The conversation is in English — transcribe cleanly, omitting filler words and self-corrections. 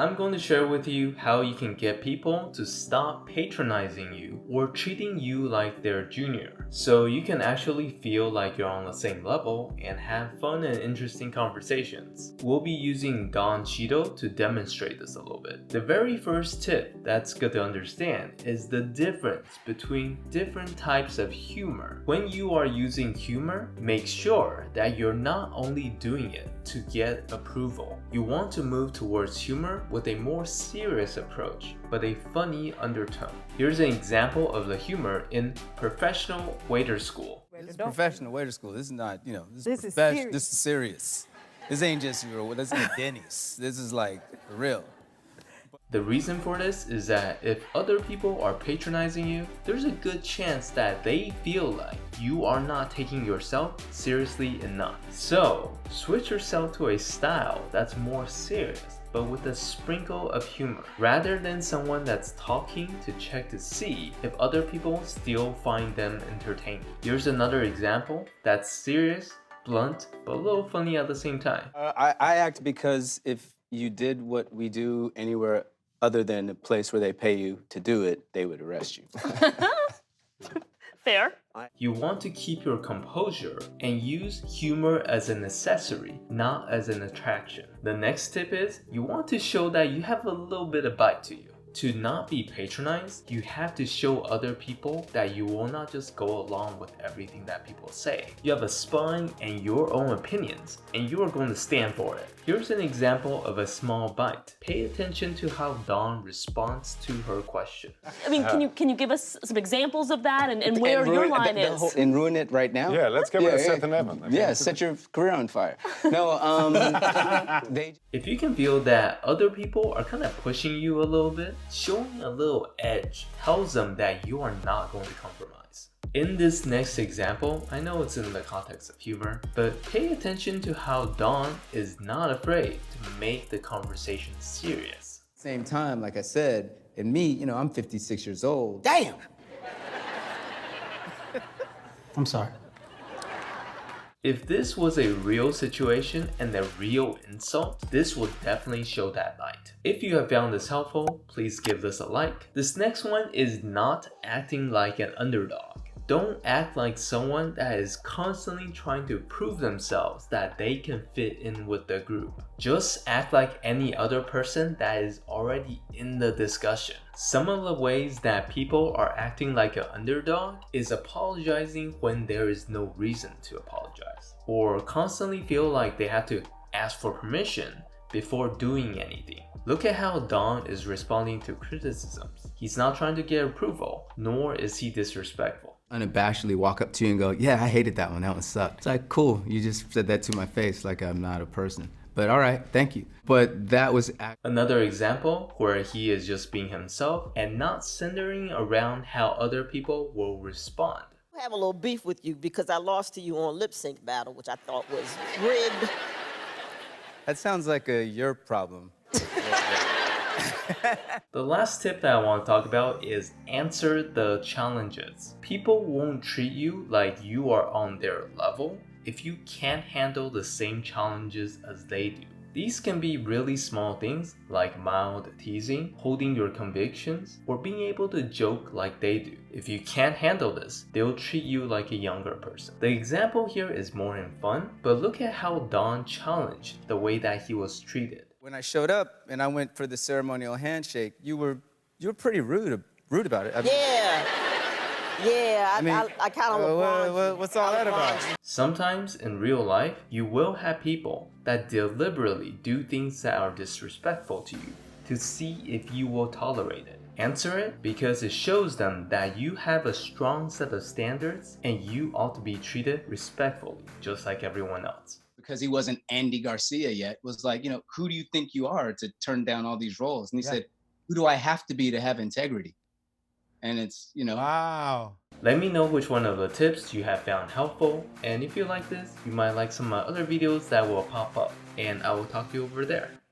I'm going to share with you how you can get people to stop patronizing you or treating you like they're junior, so you can actually feel like you're on the same level and have fun and interesting conversations. We'll be using Don Cheeto to demonstrate this a little bit. The very first tip that's good to understand is the difference between different types of humor. When you are using humor, make sure that you're not only doing it to get approval. You want to move towards humor with a more serious approach, but a funny undertone. Here's an example of the humor in professional waiter school. This is professional waiter school. This is not, this is serious. This is serious. This ain't just this ain't Denny's. This is like for real. The reason for this is that if other people are patronizing you, there's a good chance that they feel like you are not taking yourself seriously enough. So, switch yourself to a style that's more serious, but with a sprinkle of humor, rather than someone that's talking to check to see if other people still find them entertaining. Here's another example that's serious, blunt, but a little funny at the same time. I act because if you did what we do anywhere other than a place where they pay you to do it, they would arrest you. Fair. You want to keep your composure and use humor as an accessory, not as an attraction. The next tip is you want to show that you have a little bit of bite to you. To not be patronized, you have to show other people that you will not just go along with everything that people say. You have a spine and your own opinions, and you are going to stand for it. Here's an example of a small bite. Pay attention to how Dawn responds to her question. I mean, can you give us some examples of that and where your line is? And ruin it right now? Yeah, let's give it a Seth and Evan. Set your career on fire. No, If you can feel that other people are kind of pushing you a little bit, showing a little edge tells them that you are not going to compromise. In this next example, I know it's in the context of humor, but pay attention to how Dawn is not afraid to make the conversation serious. Same time, like I said, and me, I'm 56 years old. damn! I'm sorry. If this was a real situation and a real insult, this will definitely show that light. If you have found this helpful, please give this a like. This next one is not acting like an underdog. Don't act like someone that is constantly trying to prove themselves that they can fit in with the group. Just act like any other person that is already in the discussion. Some of the ways that people are acting like an underdog is apologizing when there is no reason to apologize, or constantly feel like they have to ask for permission before doing anything. Look at how Don is responding to criticisms. He's not trying to get approval, nor is he disrespectful. Unabashedly walk up to you and go, yeah, I hated that one. That one sucked. It's like, cool. You just said that to my face like I'm not a person. But all right, thank you. But that was... Another example where he is just being himself and not centering around how other people will respond. I have a little beef with you because I lost to you on lip sync battle, which I thought was rigged. That sounds like your problem. The last tip that I want to talk about is answer the challenges. People won't treat you like you are on their level if you can't handle the same challenges as they do. These can be really small things like mild teasing, holding your convictions, or being able to joke like they do. If you can't handle this, they'll treat you like a younger person. The example here is more in fun, but look at how Don challenged the way that he was treated. When I showed up and I went for the ceremonial handshake, you were pretty rude about it. I kind of what's all that about? Sometimes in real life, you will have people that deliberately do things that are disrespectful to you to see if you will tolerate it. Answer it because it shows them that you have a strong set of standards and you ought to be treated respectfully, just like everyone else. Because he wasn't Andy Garcia yet, was like, who do you think you are to turn down all these roles? And he said, who do I have to be to have integrity? And it's, Wow. Let me know which one of the tips you have found helpful, and if you like this, you might like some other videos that will pop up, and I will talk to you over there.